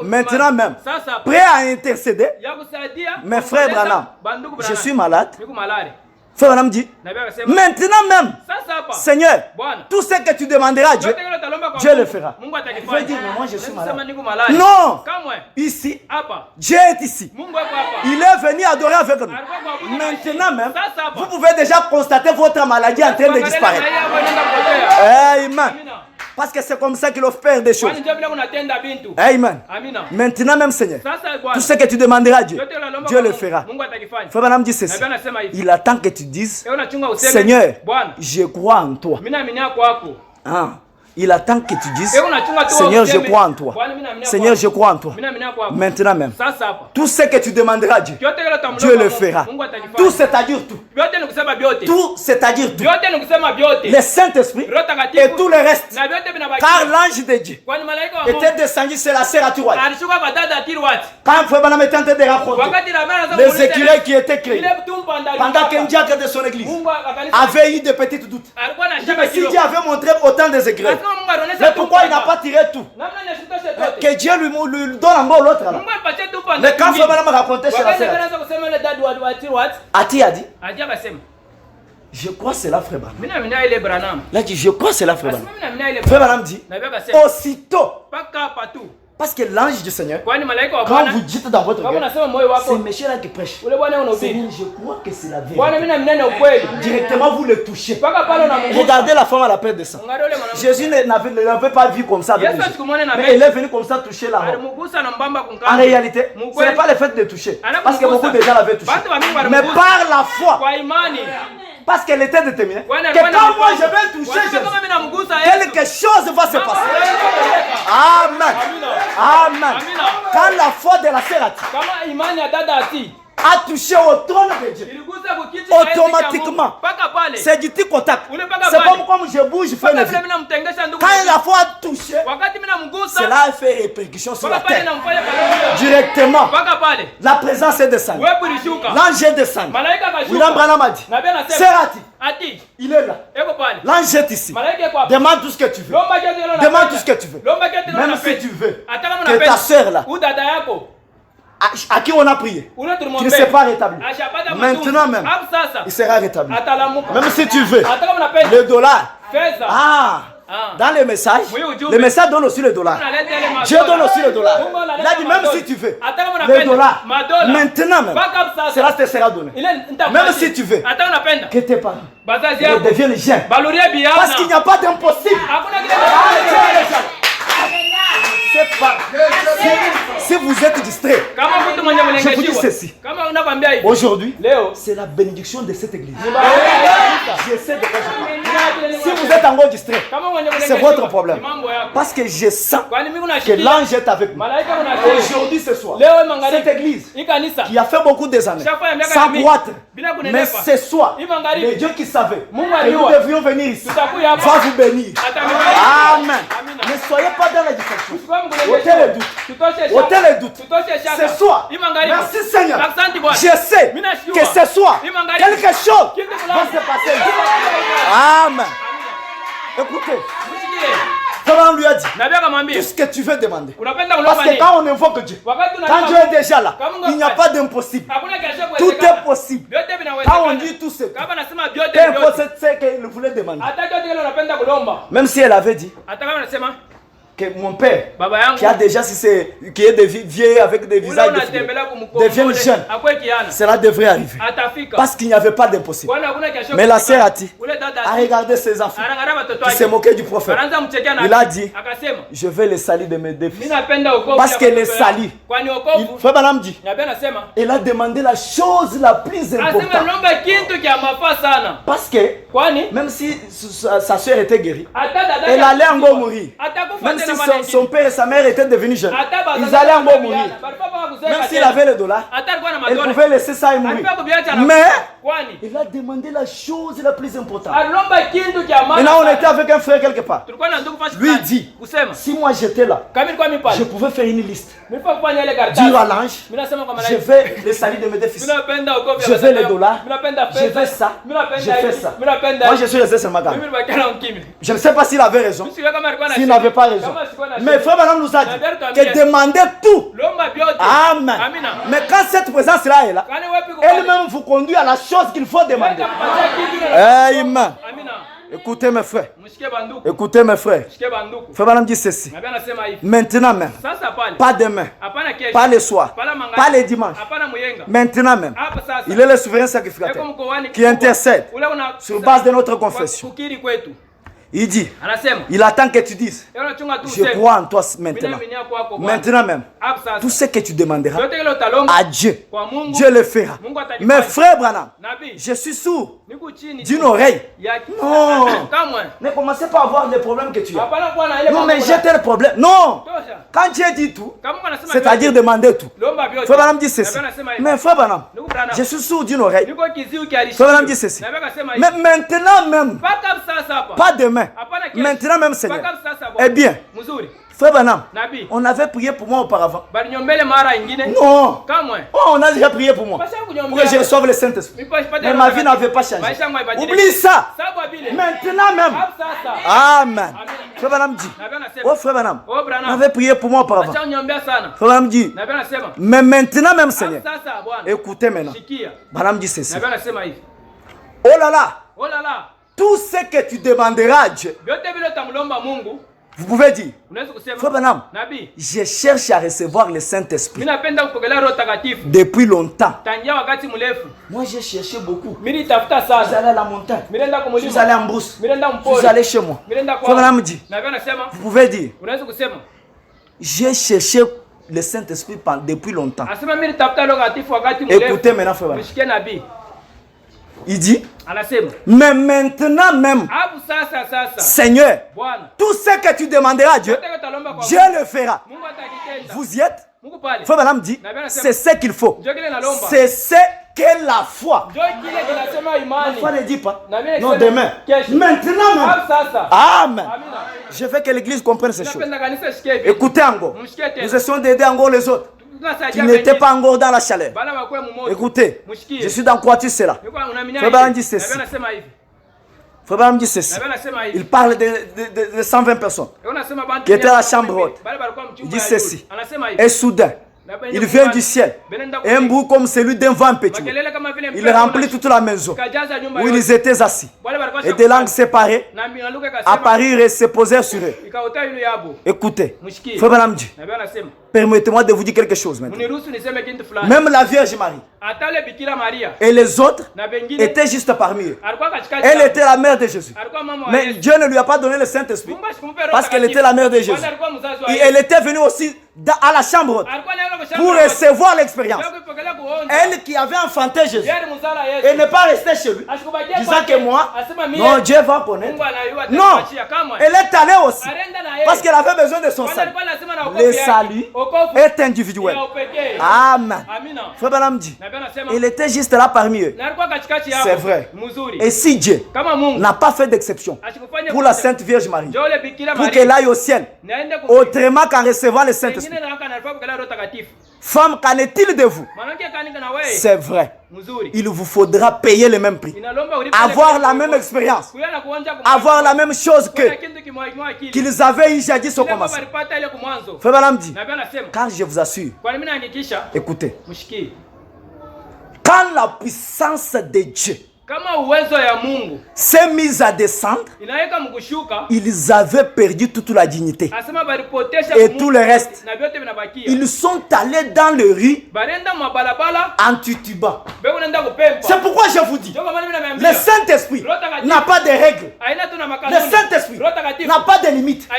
Maintenant même, prêt à intercéder. Mais frère Branham, je suis malade. Frère Branham dit, maintenant même, Seigneur, tout ce que tu demanderas à Dieu, Dieu le fera. Il faut dire, mais moi je suis malade. Non, ici, Dieu est ici. Il est venu adorer avec nous. Maintenant même, vous pouvez déjà constater votre maladie en train de disparaître. Amen. Parce que c'est comme ça qu'il opère des choses. Amen. Maintenant même, Seigneur, tout ce que tu demanderas à Dieu, Dieu le fera. Frère Branham dit ceci. Il attend que tu dises, Seigneur, je crois en toi. Il attend que tu dises, Seigneur, je crois en toi. Seigneur, je crois en toi. Maintenant même. Tout ce que tu demanderas à Dieu, Dieu le fera. Tout, c'est-à-dire tout. Tout, c'est-à-dire tout. Le Saint-Esprit et tout le reste. Car l'ange de Dieu était descendu sur la sœur Atiwat. Quand Frère Branham était en train de raconter les écureuils qui étaient créés pendant qu'un diacre de son église avait eu de petites doutes. Mais si Dieu avait montré autant des écureuils, mais pourquoi il n'a pas tiré tout? Que Dieu lui donne encore l'autre. Mais quand Frère Branham racontait chez la sœur Ati a dit, je crois que c'est là Frère Branham. Il a dit, je crois que c'est là Frère Branham. Frère Branham dit, aussitôt. Parce que l'ange du Seigneur, quand vous dites dans votre cœur, c'est monsieur là qui prêche. Seigneur, je crois que c'est la vérité. Directement, vous le touchez. Regardez la femme à la perte de sang. Jésus ne l'avait pas vu comme ça avec les gens. Mais il est venu comme ça toucher la robe. En réalité, ce n'est pas le fait de toucher. Parce que beaucoup de gens l'avaient touché. Mais par la foi. Parce qu'elle était déterminée. Que quand moi je vais toucher Jésus, quelque chose va se passer. Amen. Amen. Quand la foi de la sœur a touché au trône de Dieu, automatiquement, c'est du tic au tac. C'est comme je bouge, je fais le vide. Quand la foi a touché, cela a fait répercussion sur la terre. Directement, la présence est descendue. L'ange est descendu. William Branham a dit, Serati, il est là. L'ange est ici. Demande tout ce que tu veux. Demande tout ce que tu veux. Même si tu veux que ta soeur là, à qui on a prié, qui ne s'est pas rétabli, maintenant même, il sera rétabli. Même si tu veux le dollar, dans les messages donne aussi le dollar. Dieu donne aussi le dollar. Il a dit, même si tu veux le dollar, maintenant même, cela te sera donné. Même si tu veux que tes parents deviennent gens, parce qu'il n'y a pas d'impossible. Si vous êtes distrait, je vous dis ceci. Aujourd'hui, c'est la bénédiction de cette église. Je sais de quoi je parle. Si vous êtes encore distrait, c'est votre problème. Parce que je sens que l'ange est avec nous. Aujourd'hui, ce soir, cette église qui a fait beaucoup des années, sans croître, mais ce soir, le Dieu qui savait que nous devions venir ici, va vous bénir. Amen. Ne soyez pas dans la distraction. Ôtez les doutes. Ôtez les doutes. Ce soir, merci Seigneur. Je sais que ce soir, quelque chose va se passer. Amen. Écoutez, comment on lui a dit, tout ce que tu veux demander. Parce que quand on invoque Dieu, quand Dieu est déjà là, il n'y a pas d'impossible. Tout est possible. Quand on dit tout ce qu'il voulait demander. Même si elle avait dit que mon père, qui a déjà, qui est vieux avec des visages devient jeune, cela devrait arriver. Parce qu'il n'y avait pas d'impossible. Mais la sœur Ati a regardé ses enfants qui se moquaient du prophète. Il a dit, je vais les salir de mes deux fils. Parce que les salis, Frère Branham dit, elle a demandé la chose la plus importante. Parce que même si sa soeur était guérie, elle allait encore mourir. Même si son père et sa mère étaient devenus jeunes, ils allaient encore mourir. Même s'il avait le dollar, elle pouvait laisser ça et mourir. Mais il a demandé la chose la plus importante. Maintenant, on était avec un frère quelque part. Lui dit, si moi j'étais là, je pouvais faire une liste. Dire à l'ange, je vais les salir de mes deux fils. Je vais les dollars. Je vais ça. Je fais ça. Moi je suis resté sur ma gamme. Je ne sais pas s'il avait raison, s'il n'avait pas raison. Mais Frère Branham nous a dit que demander tout. Amen. Mais quand cette présence-là est là, elle-même vous conduit à la chose qu'il faut demander. Amen. Écoutez mes frères. Écoutez mes frères. Frère Branham dit ceci. Maintenant même. Pas demain. Pas le soir. Pas le dimanche. Maintenant même. Il est le souverain sacrificateur qui intercède sur base de notre confession. Il dit, il attend que tu dises, je crois en toi maintenant. Maintenant même, tout ce que tu demanderas à Dieu, Dieu le fera. Mais frère Branham, je suis sourd d'une oreille. Non, ne commencez pas à avoir des problèmes que tu as. Non, mais j'ai tel problème. Non, quand Dieu dit tout, c'est-à-dire demander tout. Frère Branham dit ceci. Mais frère Branham, je suis sourd d'une oreille. Frère Branham dit ceci. Mais maintenant même, pas demain, maintenant même Seigneur. Eh bien, frère Branham, on avait prié pour moi auparavant. Non. Oh, on a déjà prié pour moi. Pour que je reçoive le Saint-Esprit. Mais ma vie n'avait pas changé. Oublie ça. Maintenant même. Amen. Frère Branham dit. Oh, frère Branham. On avait prié pour moi auparavant. Frère Branham dit. Mais maintenant même, Seigneur. Écoutez maintenant. Branham dit ceci. Oh là là. Tout ce que tu demanderas à Dieu. Vous pouvez dire, frère Branham, je cherche à recevoir le Saint-Esprit depuis longtemps. Moi j'ai cherché beaucoup. Je suis allé à la montagne, je suis allé en brousse, je suis allé chez moi. Frère Branham dit, vous pouvez dire, j'ai cherché le Saint-Esprit depuis longtemps. Écoutez maintenant, frère Branham. Il dit, mais maintenant même, Seigneur, tout ce que tu demanderas à Dieu, Dieu le fera. Vous y êtes? Frère Branham dit, c'est ce qu'il faut. C'est ce qu'est la foi. La foi ne dit pas, non, demain. Maintenant même. Amen. Je veux que l'église comprenne ces choses. Écoutez encore. Nous essayons d'aider encore les autres qui n'étaient pas encore dans la chaleur. Écoutez, je suis dans quoi tu sais là. Frère Branham dit ceci. Frère Branham dit ceci. Il parle de 120 personnes qui étaient à la chambre haute. Il dit ceci. Et soudain, il vient du ciel. Et un bruit comme celui d'un vent petit. Il remplit toute la maison où ils étaient assis. Et des langues séparées apparurent et se posèrent sur eux. Écoutez, Frère Branham dit, permettez-moi de vous dire quelque chose maintenant. Même la Vierge Marie et les autres étaient juste parmi eux. Elle était la mère de Jésus. Mais Dieu ne lui a pas donné le Saint-Esprit parce qu'elle était la mère de Jésus. Et elle était venue aussi à la chambre haute pour recevoir l'expérience. Elle qui avait enfanté Jésus et n'est pas restée chez lui, disant que moi, non, Dieu va connaître. Non, elle est allée aussi parce qu'elle avait besoin de son salut. Le salut est individuel. Amen. Frère Branham dit, il était juste là parmi eux. C'est vrai. Et si Dieu n'a pas fait d'exception pour la Sainte Vierge Marie, pour qu'elle aille au ciel, autrement qu'en recevant le Saint-Esprit, femme, qu'en est-il de vous? C'est vrai. Il vous faudra payer le même prix. Avoir la même expérience. Avoir la même chose qu'ils avaient eu jadis au commencement. Frère Branham dit, car je vous assure, écoutez, quand la puissance de Dieu s'est mise à descendre, ils avaient perdu toute la dignité et tout le reste. Ils sont allés dans le riz en titubant. C'est pourquoi je vous dis, le Saint-Esprit n'a pas de règles. Le Saint-Esprit n'a pas de limites.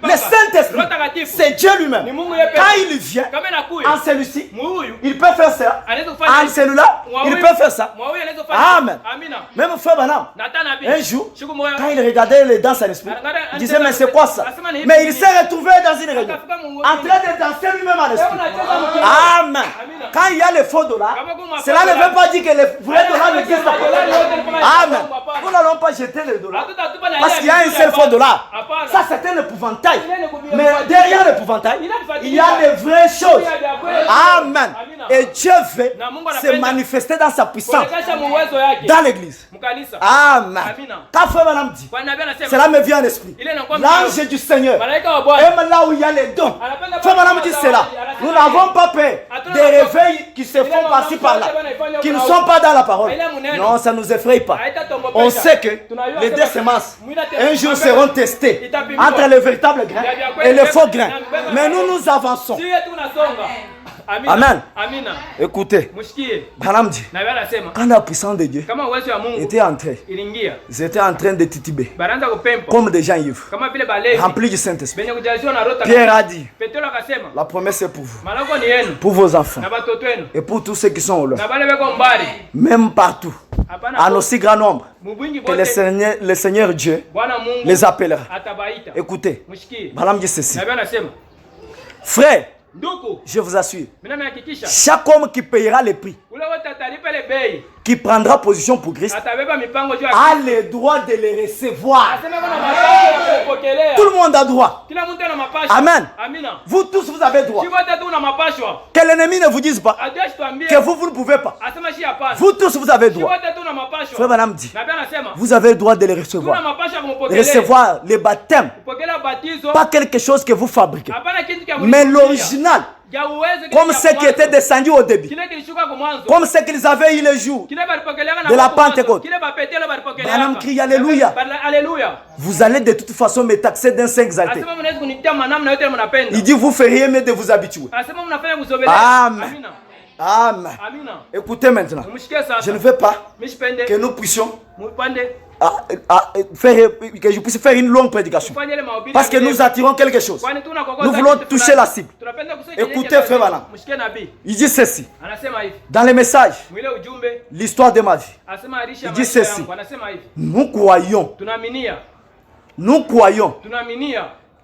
Le Saint-Esprit, c'est Dieu lui-même. Quand il vient en celui-ci, il peut faire ça. En celui-là, il peut faire ça. Amen. Même frère Branham, un jour, quand il regardait les danses à l'esprit, il disait, mais c'est quoi ça? Mais il s'est retrouvé dans une réunion, en train de danser lui-même à l'esprit. Amen. Quand il y a le faux dollar, cela ne veut pas dire que le vrai dollar n'existe pas. Amen. Nous n'allons pas jeter le dollar, parce qu'il y a un seul faux dollar. Ça, c'est un épouvantail. Mais derrière l'épouvantail, il y a les vraies choses. Amen. Et Dieu veut se manifester dans sa puissance dans l'église. Amen. Quand frère Branham dit, cela me vient à l'esprit. L'ange du Seigneur aime là où il y a les dons. Frère Branham dit cela. Nous n'avons pas peur des réveils qui se font par-ci par-là, qui ne sont pas dans la parole. Non, ça ne nous effraie pas. On sait que les deux semences un jour seront testées entre le véritable grain et le faux grain. Mais nous avançons. Amen. Écoutez, Branham dit, quand la puissance de Dieu était entrée, ils étaient en train de tituber, comme des gens ivres, remplis du Saint-Esprit. Pierre a dit, la promesse est pour vous, pour vos enfants et pour tous ceux qui sont au loin, même partout, en aussi grand nombre que le Seigneur Dieu les appellera. Écoutez, Branham dit ceci. Frère, je vous assure, chaque homme qui payera le prix, qui prendra position pour Christ, a le droit de les recevoir. Tout le monde a droit. Amen. Vous tous, vous avez droit. Que l'ennemi ne vous dise pas que vous ne pouvez pas. Vous tous, vous avez droit. Frère Branham dit, vous avez le droit de les recevoir. Recevoir les baptêmes. Pas quelque chose que vous fabriquez, mais l'original. Comme ceux qui étaient descendus au début, comme ceux qu'ils avaient eu le jour de la Pentecôte. Branham crie Alléluia. Vous allez de toute façon me taxer d'un saint exalté. Il dit vous feriez mieux de vous habituer. Amen. Amen. Écoutez maintenant, je ne veux pas que nous puissions que je puisse faire une longue prédication, parce que nous attirons quelque chose. Nous voulons toucher la cible. Écoutez frère Branham, il dit ceci dans les messages, l'histoire de ma vie. Il dit ceci: nous croyons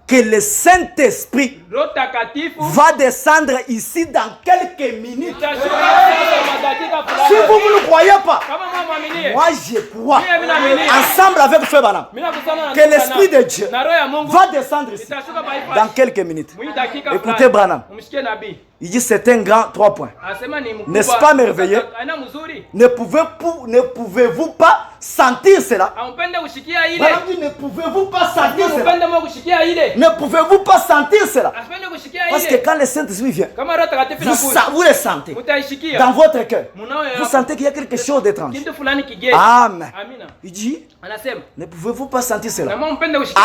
que le Saint-Esprit va descendre ici dans quelques minutes. Si vous ne le croyez pas, moi je crois, ensemble avec Frère Branham, que l'Esprit de Dieu va descendre ici dans quelques minutes. Écoutez Branham, il dit c'est un grand 3 points. N'est-ce pas merveilleux? Ne pouvez-vous pas sentir cela? Ne pouvez-vous pas sentir cela? Ne pouvez-vous pas sentir cela? Parce que quand le Saint-Esprit vient, vous le sentez dans votre cœur. Vous sentez qu'il y a quelque chose d'étrange. Amen. Il dit, ne pouvez-vous pas sentir cela?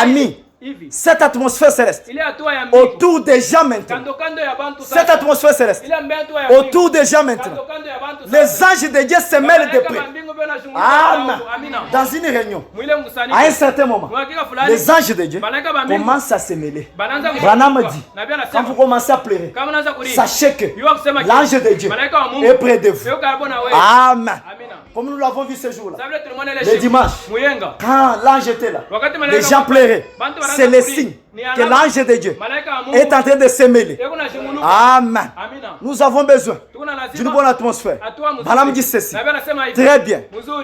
Amis, cette atmosphère céleste autour des gens maintenant, cette atmosphère céleste autour des gens maintenant, les anges de Dieu se mêlent de près. Amen. Dans une réunion, à un certain moment, les anges de Dieu commencent à se mêler. Branham dit, quand vous commencez à pleurer, sachez que l'ange de Dieu est près de vous. Amen. Comme nous l'avons vu ce jour-là, le dimanche, quand l'ange était là, les gens pleuraient. C'est le signe que l'ange de Dieu est en train de se mêler. Amen. Nous avons besoin d'une bonne atmosphère. Branham dit ceci. Très bien.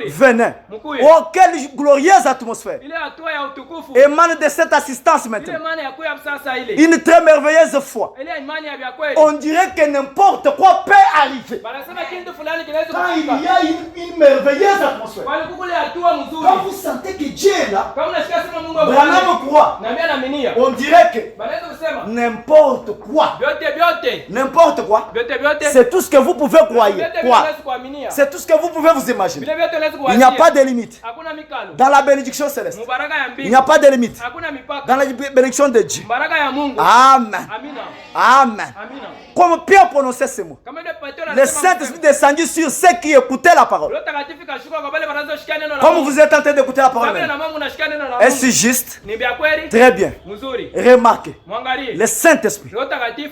Venez. Oh, quelle glorieuse atmosphère émane de cette assistance maintenant. Une très merveilleuse foi. On dirait que n'importe quoi peut arriver. Quand il y a une merveilleuse atmosphère, quand vous sentez que Dieu est là, Branham croit. On dirait que n'importe quoi, c'est tout ce que vous pouvez croire. C'est tout ce que vous pouvez vous imaginer. Il n'y a pas de limite dans la bénédiction céleste. Il n'y a pas de limite dans la bénédiction de Dieu. Amen. Amen. Comme Pierre prononçait ces mots, le Saint-Esprit descendu sur ceux qui écoutaient la parole. Comme vous êtes en train d'écouter la parole, est-ce juste? Très bien. Remarquez, le Saint-Esprit,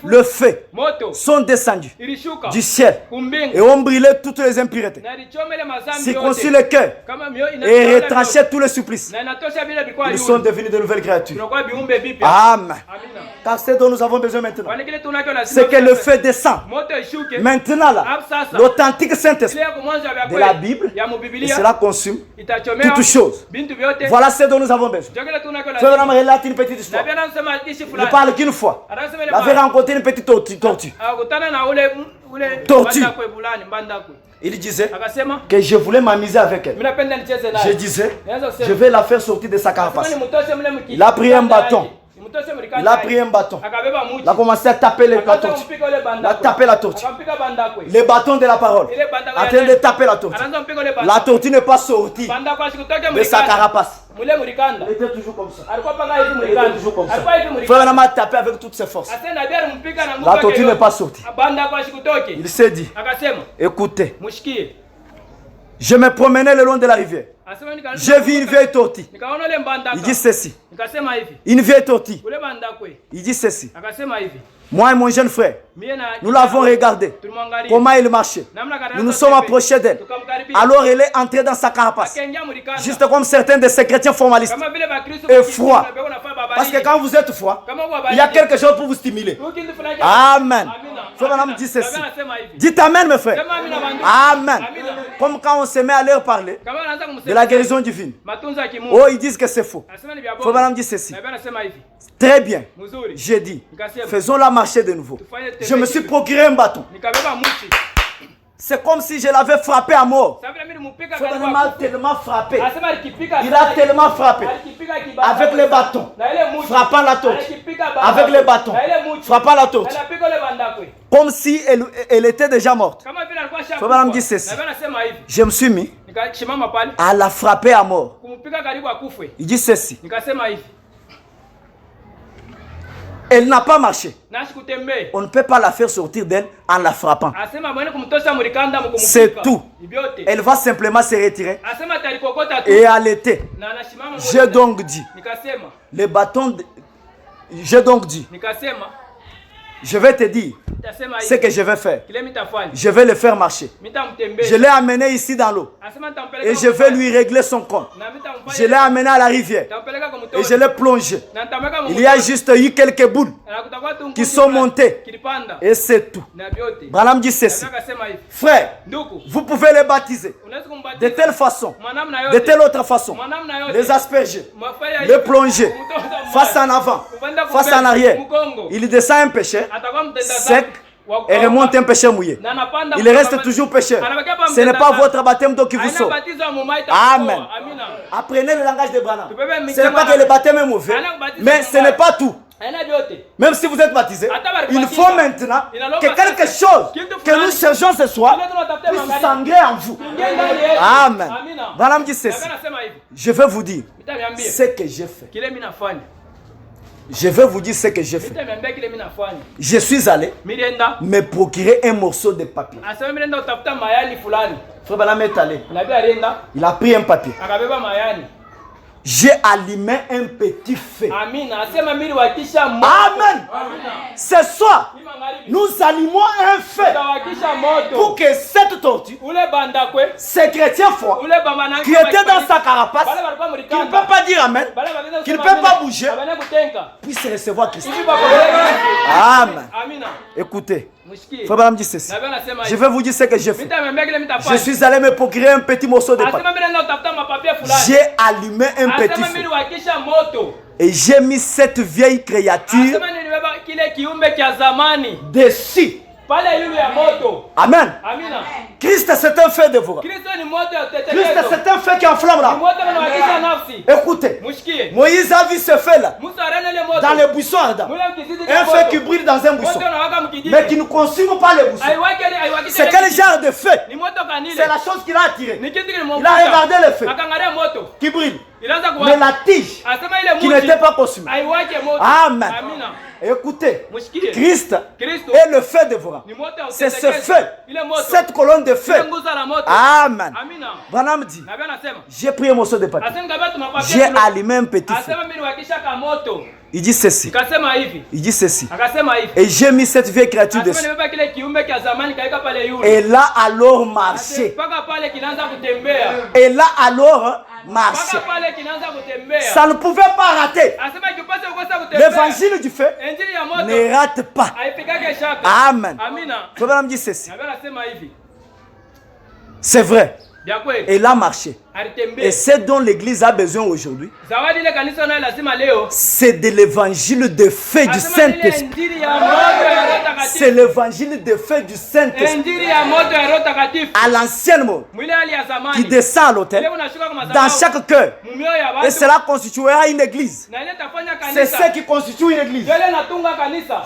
le feu sont descendus du ciel et ont brûlé toutes les impuretés, circoncis le cœur et retranché tous les supplices. Ils sont devenus de nouvelles créatures. Amen. Car ce dont nous avons besoin maintenant, c'est que le feu descend maintenant là, l'authentique Saint-Esprit de la Bible, et cela consume toutes choses. Voilà ce dont nous avons besoin. Je vais vous relater une petite histoire. Il ne parle qu'une fois. Il avait rencontré une petite tortue. Il disait que je voulais m'amuser avec elle. Je disais, je vais la faire sortir de sa carapace. Il a pris un bâton. Il a commencé à taper la tortue. Il a tapé la tortue. Les bâtons de la parole. En train de taper la tortue. La tortue n'est pas sortie de sa carapace. Il était toujours comme ça. Il était toujours comme ça. Frère Branham a tapé avec toutes ses forces. La tortue n'est pas sortie. Il s'est dit, écoutez, je me promenais le long de la rivière. J'ai vu une vieille tortue. Il dit ceci. Une vieille tortue. Il dit ceci. Moi et mon jeune frère, nous l'avons regardé. Comment il marchait. Nous nous sommes approchés d'elle. Alors elle est entrée dans sa carapace. Juste comme certains de ces chrétiens formalistes. Et froid. Parce que quand vous êtes froid, il y a quelque chose pour vous stimuler. Amen. Frère Branham dit ceci. Dites Amen, mes frères. Amen. Comme quand on se met à leur parler de la guérison divine. Oh, ils disent que c'est faux. Frère Branham dit ceci. Très bien. J'ai dit, faisons-la marcher de nouveau. Je me suis procuré un bâton. C'est comme si je l'avais frappé à mort. Frère Branham a tellement frappé. Il a tellement frappé. Avec les bâtons. Frappant la torche. Avec les bâtons. Frappant la torche. Comme si elle était déjà morte. Frère Branham dit ceci. Je me suis mis à la frapper à mort. Il dit ceci. Elle n'a pas marché. On ne peut pas la faire sortir d'elle en la frappant. C'est tout. Elle va simplement se retirer et allaiter. J'ai donc dit, les bâtons, j'ai donc dit, je vais te dire ce que je vais faire. Je vais le faire marcher. Je l'ai amené ici dans l'eau. Et je vais lui régler son compte. Je l'ai amené à la rivière. Et je l'ai plongé. Il y a juste eu quelques boules qui sont montées. Et c'est tout. Branham dit ceci. Frère, vous pouvez les baptiser de telle façon, de telle autre façon. Les asperger, les plonger, face en avant, face en arrière. Il descend un péché sec et remonte un péché mouillé. Il reste toujours pécheur. Ce n'est pas votre baptême d'eau qui vous sauve. Amen. Apprenez le langage de Branham. Ce n'est pas que le baptême est mauvais, mais ce n'est pas tout. Même si vous êtes baptisé, il faut maintenant que quelque chose que nous cherchons ce soir puisse sangrer en vous. Amen. Branham dit ceci. Je vais vous dire ce que j'ai fait. Je vais vous dire ce que j'ai fait. Je suis allé me procurer un morceau de papier. Frère Branham est allé. Il a pris un papier. J'ai allumé un petit feu. Amen. Ce soir, nous allumons un feu pour que cette tortue, ces chrétiens forts qui étaient dans sa carapace, qui ne peut pas dire Amen, qui ne peut pas bouger, puissent recevoir Christ. Amen. Écoutez. Frère Branham dit ceci. Je vais vous dire ce que j'ai fait. Je suis allé me procurer un petit morceau de papier. J'ai allumé un petit feu. Et j'ai mis cette vieille créature dessus. Amen. Christ c'est un feu dévorant. Christ c'est un feu qui enflamme là. Écoutez, Moïse a vu ce feu là dans les buissons ardents. Un feu qui brille dans un buisson, mais qui ne consume pas les buissons. C'est quel genre de feu? C'est la chose qu'il a attirée. Il a regardé le feu qui brille, mais la tige qui n'était pas consumée. Amen. Écoutez, Christ est le feu dévorant. C'est ce feu, cette colonne de feu. Amen. Branham dit, j'ai pris un morceau de papier, j'ai allumé un petit feu. Il dit ceci. Il dit ceci. Et j'ai mis cette vieille créature dessus. Et là alors marché. Et là alors marché. Ça ne pouvait pas rater. L'évangile du feu ne rate pas. Amen. Frère Branham dit ceci. C'est vrai. Elle a marché. Et ce dont l'église a besoin aujourd'hui, c'est de l'évangile de feu du Saint-Esprit. C'est l'évangile de feu du Saint-Esprit. À l'ancienne mode, qui descend à l'autel, dans chaque cœur. Et cela constituera une église. C'est ce qui constitue une église.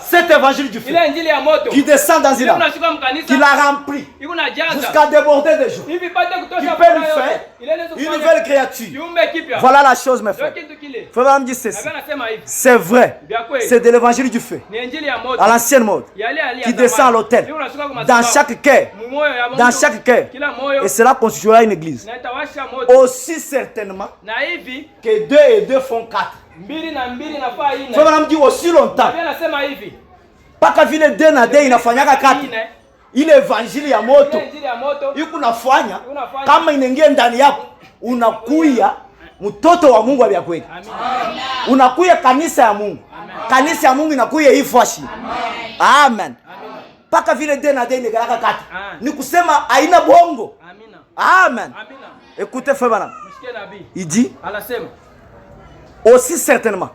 Cet évangile du feu, qui descend dans une âme, qui la remplit, jusqu'à déborder des gens, qui peut lui faire Une nouvelle créature. Voilà la chose, mes frères. Frère Branham dit ceci. C'est vrai. C'est de l'évangile du feu. À l'ancienne mode. Qui descend à l'autel. Dans chaque cœur. Dans chaque cœur. Et cela constituera une église. Aussi certainement que 2 et 2 font 4. Frère Branham dit aussi longtemps. Pas qu'à vile 2 na 2 inafanyaka 4. Ile evangeli ya moto iko nafanya kama inaingia ndani yako, unakuya mtoto wa Mungu abia kweli. Unakuya kanisa ya Mungu. Kanisa ya Mungu inakuya hii fashi. Amen. Paka vile 2 na 2 inagalaka 4. Ni kusema haina bongo. Amen. Écoutez frère Branham. Il dit aussi certainement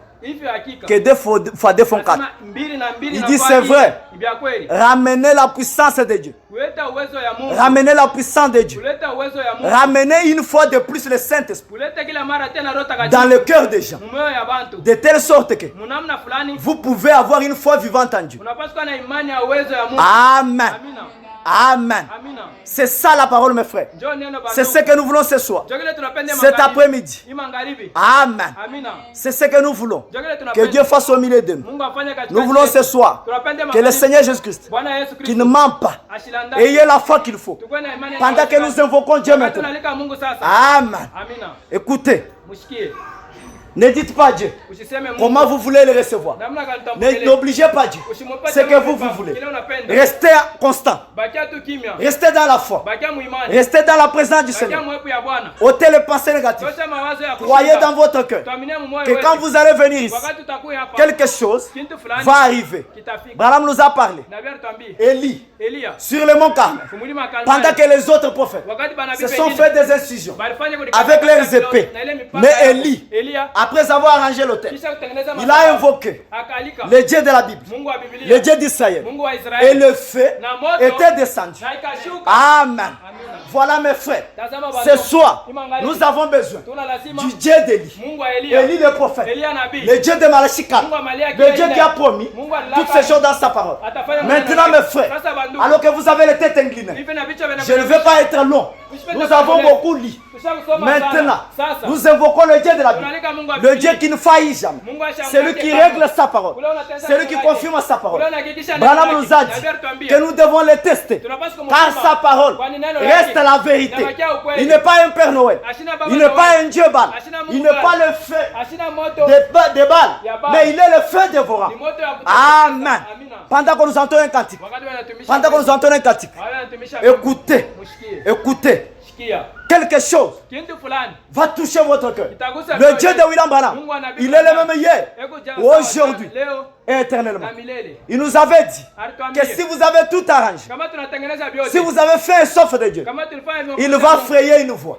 que 2 fois 2 font 4. Il dit c'est vrai. Ramenez la puissance de Dieu. Ramenez la puissance de Dieu. Ramenez une fois de plus le Saint-Esprit dans le cœur des gens. De telle sorte que vous pouvez avoir une foi vivante en Dieu. Amen. Amen. C'est ça la parole, mes frères. C'est ce que nous voulons ce soir. Cet après-midi. Amen. C'est ce que nous voulons. Que Dieu fasse au milieu de nous. Nous voulons ce soir que le Seigneur Jésus-Christ, qui ne ment pas, ayez la foi qu'il faut. Pendant que nous invoquons Dieu maintenant. Amen. Écoutez. Ne dites pas Dieu comment vous voulez le recevoir. N'obligez pas Dieu. C'est que vous voulez. Restez constant. Restez dans la foi. Restez dans la présence du Seigneur. Ôtez les pensées négatives. Croyez dans votre cœur que quand vous allez venir ici, quelque chose va arriver. Branham nous a parlé. Élie, sur le mont Carmel, pendant que les autres prophètes se sont fait des incisions avec leurs épées. Mais Élie, après avoir arrangé l'autel, il a invoqué le Dieu de la Bible, le Dieu d'Israël. Et le feu était descendu. Amen. Voilà mes frères. Ce soir, nous avons besoin du Dieu d'Élie. Élie le prophète. Le Dieu de Malachika. Le Dieu qui a promis toutes ces choses dans sa parole. Maintenant mes frères, alors que vous avez les têtes inclinées, je ne vais pas être long. Nous avons beaucoup lu. Maintenant, nous invoquons le Dieu de la Bible. Le Dieu qui ne faillit jamais. Celui qui règle sa parole. Celui qui confirme sa parole. Branham nous a dit que nous devons le tester. Car sa parole reste la vérité. Il n'est pas un Père Noël. Il n'est pas un Dieu Baal. Il n'est pas le feu des balles. Mais il est le feu dévorant. Amen. Pendant que nous entendons un cantique. Pendant que nous entendons un cantique. Écoutez. Écoutez. Quelque chose va toucher votre cœur. Le Dieu de William Branham, il est le même hier, aujourd'hui et éternellement. Il nous avait dit que si vous avez tout arrangé, si vous avez fait un sauf de Dieu, il va frayer une voie.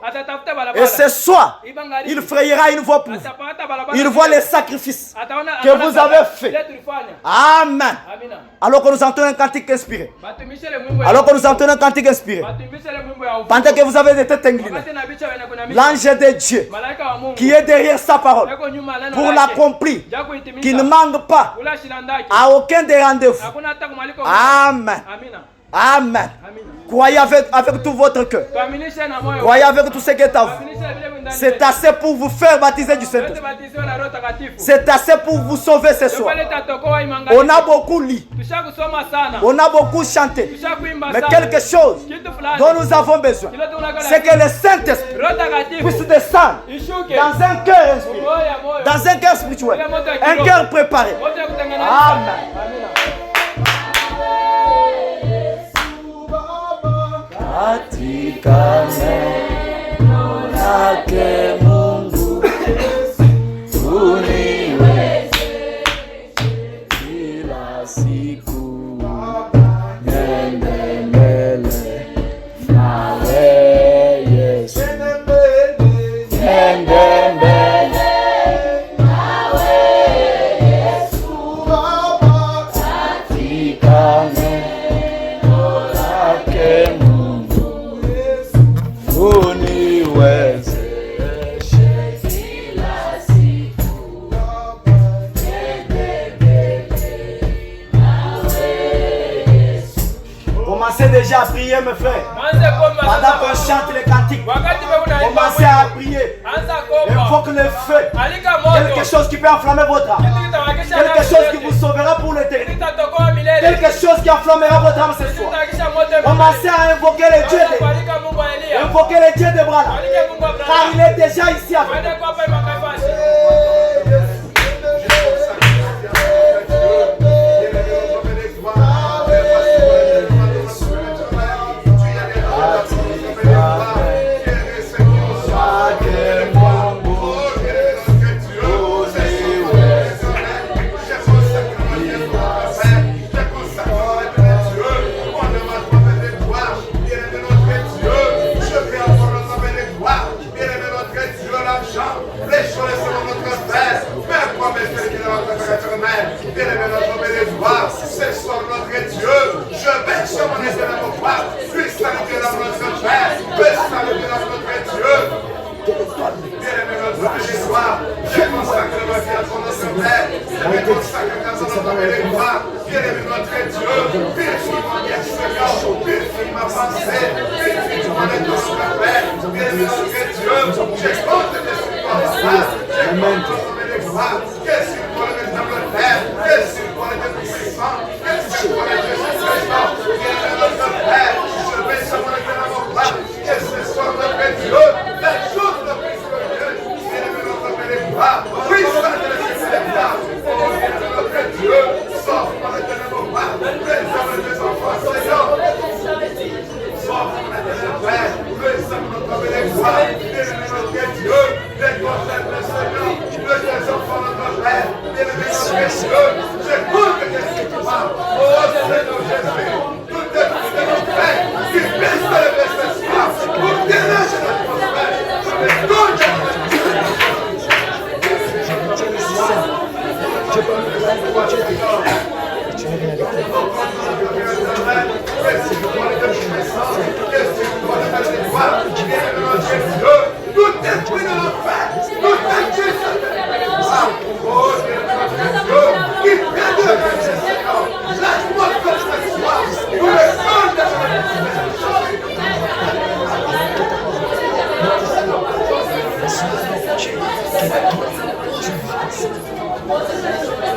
Et ce soir, il frayera une voie pour vous. Il voit les sacrifices que vous avez faits. Amen. Alors que nous entendons un cantique inspiré. Alors que nous entendons un cantique inspiré. Pendant que vous avez des têtes inclinées, l'ange de Dieu qui est derrière sa parole pour l'accomplir, qui ne manque pas à aucun des rendez-vous. Amen. Amen. Croyez avec tout votre cœur. Croyez avec tout ce qui est à vous. C'est assez pour vous faire baptiser du Saint-Esprit. C'est assez pour vous sauver ce soir. On a beaucoup lu. On a beaucoup chanté. Mais quelque chose dont nous avons besoin, c'est que le Saint-Esprit puisse descendre dans un cœur inspiré, dans un cœur spirituel, un cœur préparé. Amen. Katika neno lake Mungu uniweze kila siku nende mbele nawe Yesu, nende mbele nawe Yesu, katika neno lake Commencez déjà à prier, mes frères. Pendant qu'on chante les cantiques, commencez à prier. Invoque le feu. Quelque chose qui peut enflammer votre âme. Quelque chose qui vous sauvera pour l'éternité. Quelque chose qui enflammera votre âme ce soir. Commencez à invoquer les dieux invoquer les dieux d'Abraham. Car il est déjà ici avec nous.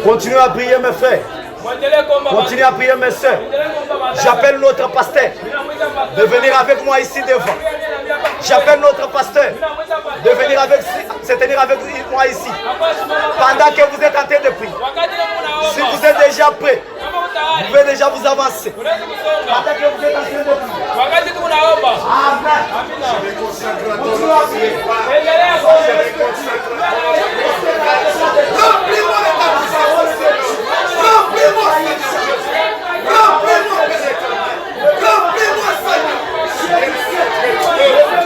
Continuez à prier mes frères. Continuez à prier mes soeurs. J'appelle notre pasteur de venir avec moi ici devant. J'appelle notre pasteur de venir se tenir avec moi ici. Pendant que vous êtes en train de prier. Si vous êtes déjà prêts, vous pouvez déjà vous avancer. Pendant que vous êtes en train de prier. Amen. Continuez à prier. Remplis-moi les remplis-moi, remplis-moi, remplis-moi, Seigneur,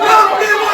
remplis-moi.